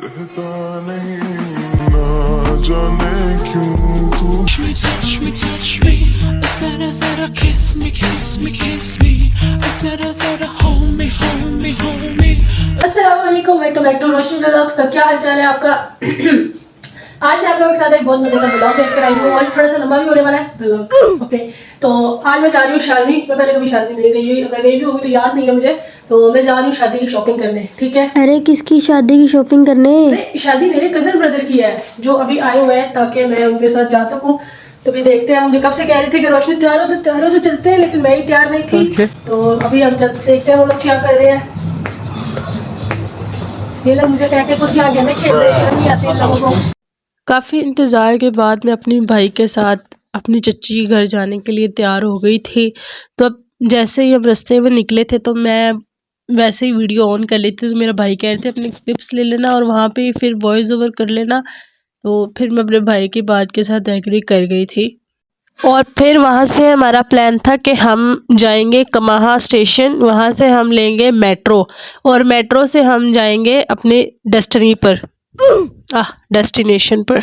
रहता नहीं ना जाने क्यों तू touch me. Zara, kiss me, kiss me, kiss me. Zara, hold me, hold me, hold me. अस्सलाम वालेकुम, welcome back to Roshni vlogs. तो क्या हाल चाल है आपका? आज मैं आप लोगों के साथ एक बहुत मजेदार ब्लॉग देख कर आई हूँ और थोड़ा सा लंबा भी होने वाला है ब्लॉग। ओके, तो आज मैं जा रही हूँ शादी। मैं पहले कभी शादी नहीं गई हुई, अगर गई भी होगी तो याद नहीं है मुझे। तो मैं जा रही हूँ शादी की शॉपिंग करने, ठीक है? अरे किसकी शादी की शॉपिंग करने? शादी मेरे कजन ब्रदर की है जो अभी आए हुए हैं ताकि मैं उनके साथ जा सकूँ। तो भी देखते हैं, मुझे कब से कह रहे थे कि रोशनी तैयार हो जो चलते हैं, लेकिन मैं ही तैयार नहीं थी। तो अभी हम देखते हैं वो लोग क्या कर रहे हैं। ये लोग मुझे कह के कुछ यहाँ गेमें खेल रहे हैं, नहीं आते लोगों को। काफ़ी इंतज़ार के बाद मैं अपनी भाई के साथ अपनी चच्ची के घर जाने के लिए तैयार हो गई थी। तो अब जैसे ही हम रास्ते में निकले थे तो मैं वैसे ही वीडियो ऑन कर लेती, तो मेरा भाई कह रहे थे अपने क्लिप्स ले लेना और वहाँ पे फिर वॉइस ओवर कर लेना। तो फिर मैं अपने भाई की बात के साथ एग्री कर गई थी और फिर वहाँ से हमारा प्लान था कि हम जाएंगे कमाहा स्टेशन, वहाँ से हम लेंगे मेट्रो और मेट्रो से हम जाएंगे अपने डेस्टिनेशन पर।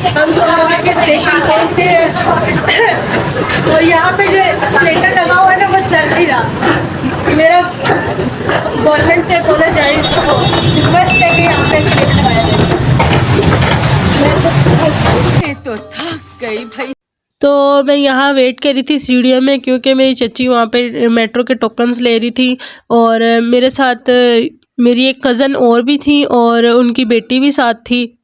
हम तो कमाहा के स्टेशन पहुँचते हैं और यहाँ पे जो एस्केलेटर लगा हुआ है ना वो चल नहीं रहा। मेरा गवर्नमेंट से अपोलोजाइज रिक्वेस्ट है कि यहाँ पे एस्केलेटर लगाया जाए। तो थक गई भाई। तो मैं यहाँ वेट कर रही थी सीढ़ियों में क्योंकि मेरी चच्ची वहाँ पे मेट्रो के टोकन्स ले रही थी और मेरे साथ मेरी एक कज़न और भी थी और उनकी बेटी भी साथ थी।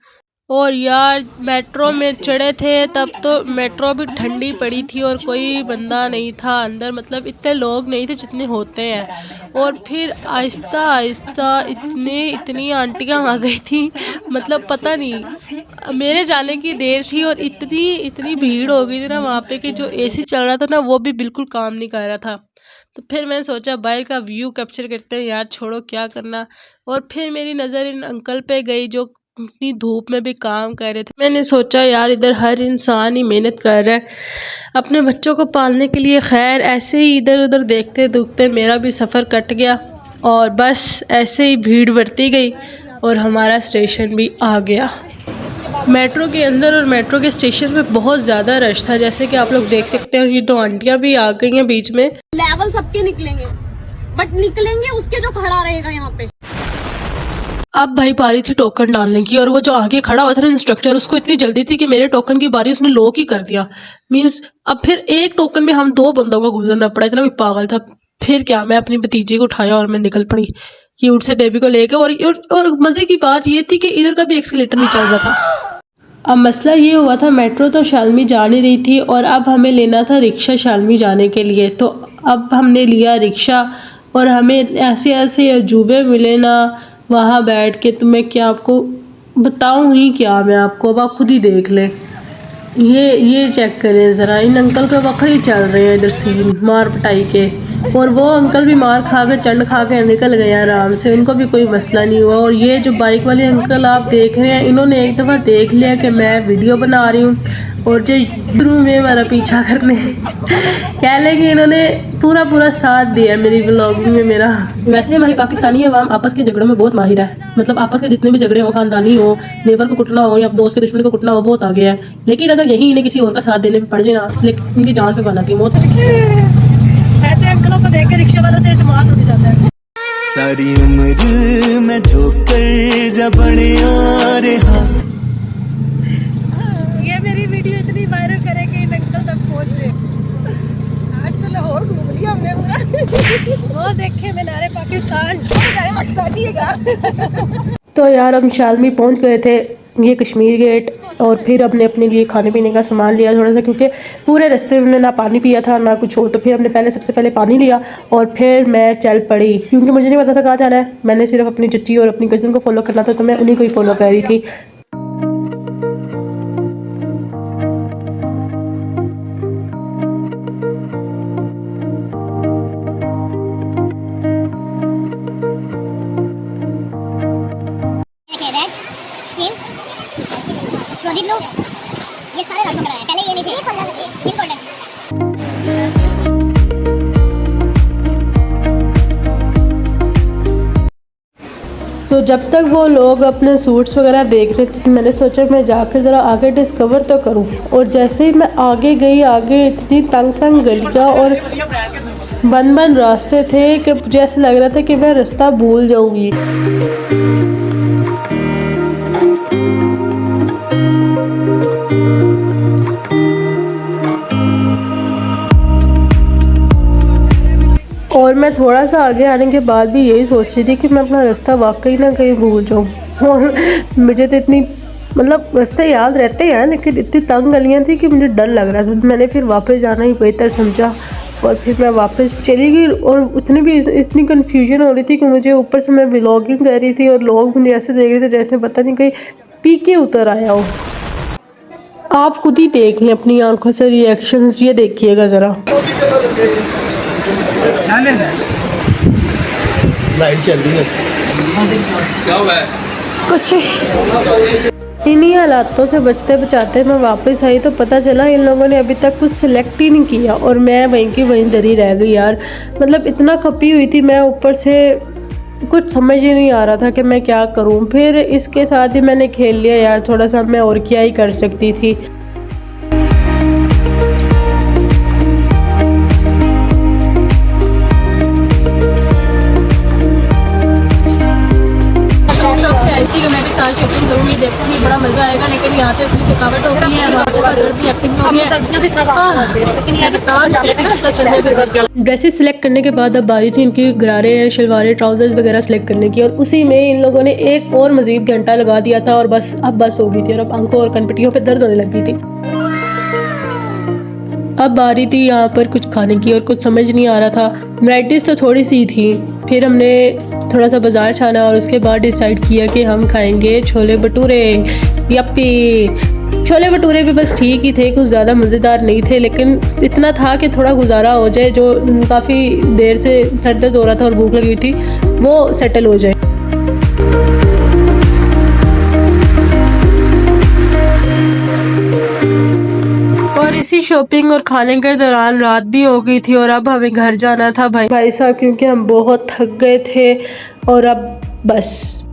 और यार मेट्रो में चढ़े थे तब तो मेट्रो भी ठंडी पड़ी थी और कोई बंदा नहीं था अंदर, मतलब इतने लोग नहीं थे जितने होते हैं। और फिर आहिस्ता आहिस्ता इतनी आंटियाँ आ गई थी, मतलब पता नहीं मेरे जाने की देर थी और इतनी भीड़ हो गई थी ना वहाँ पे कि जो एसी चल रहा था ना वो भी बिल्कुल काम नहीं कर रहा था। तो फिर मैंने सोचा बाहर का व्यू कैप्चर करते हैं यार, छोड़ो क्या करना। और फिर मेरी नज़र इन अंकल पे गई जो इतनी धूप में भी काम कर रहे थे। मैंने सोचा यार इधर हर इंसान ही मेहनत कर रहा है अपने बच्चों को पालने के लिए। खैर ऐसे ही इधर उधर देखते देखते मेरा भी सफ़र कट गया और बस ऐसे ही भीड़ बढ़ती गई और हमारा स्टेशन भी आ गया। मेट्रो के अंदर और मेट्रो के स्टेशन में बहुत ज़्यादा रश था, जैसे कि आप लोग देख सकते हैं। ये दो आंटियाँ भी आ गई हैं बीच में। लेवल सबके निकलेंगे बट निकलेंगे उसके जो खड़ा रहेगा यहाँ पे। अब भाई बारी थी टोकन डालने की और वो जो आगे खड़ा हुआ था ना इंस्ट्रक्टर, उसको इतनी जल्दी थी कि मेरे टोकन की बारी उसने लॉक ही कर दिया। मींस अब फिर एक टोकन में हम दो बंदों को गुजरना पड़ा, इतना भी पागल था। फिर क्या, मैं अपनी भतीजे को उठाया और मैं निकल पड़ी क्यूट से बेबी को लेकर। और मज़े की बात ये थी कि इधर का भी एक्सीलेटर नहीं चल रहा था। अब मसला ये हुआ था मेट्रो तो शालमी जा नहीं रही थी और अब हमें लेना था रिक्शा शालमी जाने के लिए। तो अब हमने लिया रिक्शा और हमें ऐसे ऐसे अजूबे मिले ना वहाँ बैठ के, तो मैं क्या आपको बताऊँ ही क्या मैं आपको, अब आप खुद ही देख लें। ये चेक करें ज़रा, इन अंकल के वक्र चल रहे हैं इधर सीन मार पटाई के, और वो अंकल भी मार खा के चंड खा के निकल गए आराम से, उनको भी कोई मसला नहीं हुआ। और ये जो बाइक वाले अंकल आप देख रहे हैं, इन्होंने एक दफ़ा देख लिया कि मैं वीडियो बना रही हूँ और जो शुरू में हमारा पीछा करने कह लेंगे, इन्होंने पूरा साथ दिया मेरी व्लॉगिंग में मेरा। वैसे हमारी पाकिस्तानी अवाम आपस के झगड़ों में बहुत माहिर है, मतलब आपस के जितने भी झगड़े हो, खानदानी हो, नेबर को कुटना हो या दोस्त के दुश्मन को कुटना हो, बहुत आगे है। लेकिन अगर यही इन्हें किसी और का साथ देने में पड़ जाए ना, लेकिन उनकी जान पे बनाती है मौत। ऐसे अंकलों को देख के रिक्शे वालों से एतमाद उड़ जाता है। सारी उम्र में ठोकर जब बड़े आ रहा। ये मेरी वीडियो इतनी वायरल करे कि इन अंकल तक पहुंच गए। आज तो लाहौर घूम लिया हमने पूरा। वो देखे मीनारे पाकिस्तान, पाकिस्तानी है। तो यार हम शालमी पहुंच गए थे, ये कश्मीर गेट, और फिर हमने अपने लिए खाने पीने का सामान लिया थोड़ा सा, क्योंकि पूरे रास्ते में हमने ना पानी पिया था ना कुछ हो। तो फिर हमने सबसे पहले पानी लिया और फिर मैं चल पड़ी, क्योंकि मुझे नहीं पता था कहाँ जाना है। मैंने सिर्फ अपनी चच्ची और अपनी कज़न को फॉलो करना था, तो मैं उन्हीं को ही फॉलो कर रही थी। ये सारे रंगों का है, पहले ये नहीं थे, स्किन गोल्डन। जब तक वो लोग अपने सूट्स वगैरह देख रहे थे मैंने सोचा मैं जाकर ज़रा आगे डिस्कवर तो करूं। और जैसे ही मैं आगे गई, आगे इतनी तंग तंग गलियाँ और बंद रास्ते थे कि मुझे ऐसा लग रहा था कि मैं रास्ता भूल जाऊंगी। और मैं थोड़ा सा आगे आने के बाद भी यही सोच रही थी कि मैं अपना रास्ता वाकई ना कहीं भूल जाऊँ। और मुझे तो इतनी मतलब रास्ते याद रहते हैं लेकिन इतनी तंग गलियाँ थी कि मुझे डर लग रहा था। मैंने फिर वापस जाना ही बेहतर समझा और फिर मैं वापस चली गई। और इतनी कन्फ्यूजन हो रही थी कि मुझे ऊपर से मैं व्लॉगिंग कर रही थी और लोग मुझे ऐसे देख रहे थे जैसे पता नहीं कहीं पी के उतर आया हो। आप खुद ही देख लें अपनी आंखों से रिएक्शंस, ये देखिएगा ज़रा। लाइट चल रही है, क्या हुआ है? कुछ इन्हीं हालातों से बचते बचाते मैं वापस आई तो पता चला इन लोगों ने अभी तक कुछ सिलेक्ट ही नहीं किया और मैं वहीं की वहीं डरी रह गई यार। मतलब इतना खपी हुई थी मैं, ऊपर से कुछ समझ ही नहीं आ रहा था कि मैं क्या करूं। फिर इसके साथ ही मैंने खेल लिया यार थोड़ा सा, मैं और क्या ही कर सकती थी। कि मैं भी साथ शॉपिंग करूँगी, देखूँगी, बड़ा मज़ा आएगा। लेकिन यहाँ से इतनी थकावट हो गई है, ड्रेसेस सिलेक्ट करने के बाद अब बारी थी इनकी गरारे, शलवारें, ट्राउजर्स वगैरह सिलेक्ट करने की। और उसी में इन लोगों ने एक और मज़ीद घंटा लगा दिया था और बस अब बस हो गई थी और अब आंखों और कनपटियों पे दर्द होने लग गई थी। अब बारी थी यहाँ पर कुछ खाने की और कुछ समझ नहीं आ रहा था। वैराइटीज़ तो थोड़ी सी थी। फिर हमने थोड़ा सा बाज़ार छाना और उसके बाद डिसाइड किया कि हम खाएंगे छोले भटूरे। यप्पी, छोले भटूरे भी बस ठीक ही थे, कुछ ज़्यादा मज़ेदार नहीं थे, लेकिन इतना था कि थोड़ा गुजारा हो जाए। जो काफ़ी देर से सर दर्द हो रहा था और भूख लगी थी वो सेटल हो जाए। और इसी शॉपिंग और खाने के दौरान रात भी हो गई थी और अब हमें घर जाना था भाई साहब, क्योंकि हम बहुत थक गए थे और अब बस।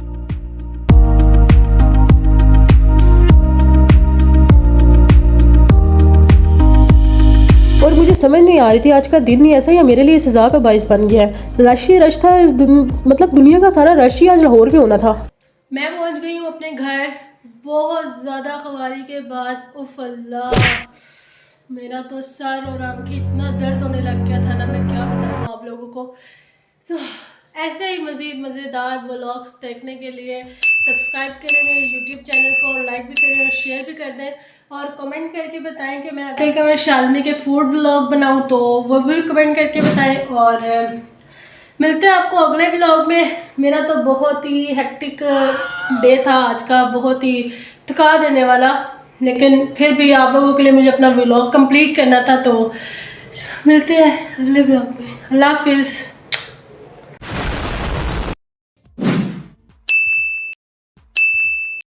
और मुझे समझ नहीं आ रही थी आज का दिन ही ऐसा या मेरे लिए सज़ा का बाइस बन गया है। रश ही रश था मतलब दुनिया का सारा रश ही आज लाहौर में होना था। मैं पहुंच गई हूँ अपने घर बहुत ज़्यादा ख्वारी के बाद। उफ अल्लाह, मेरा तो सर और आंखें इतना दर्द होने लग गया था ना, मैं क्या बताऊँ आप लोगों को। तो ऐसे ही मज़ीद मज़ेदार व्लॉग्स देखने के लिए सब्सक्राइब करें मेरे यूट्यूब चैनल को और लाइक भी करें और शेयर भी कर दें और कमेंट करके बताएं कि मैं आगे का मैं शालमी के फूड व्लॉग बनाऊँ तो वो भी कमेंट करके बताएं। और मिलते हैं आपको अगले व्लॉग में। मेरा तो बहुत ही हेक्टिक डे था आज का, बहुत ही थका देने वाला, लेकिन फिर भी आप लोगों के लिए मुझे अपना व्लॉग कंप्लीट करना था। तो मिलते हैं अगले व्लॉग में। अल्लाह हाफिज़।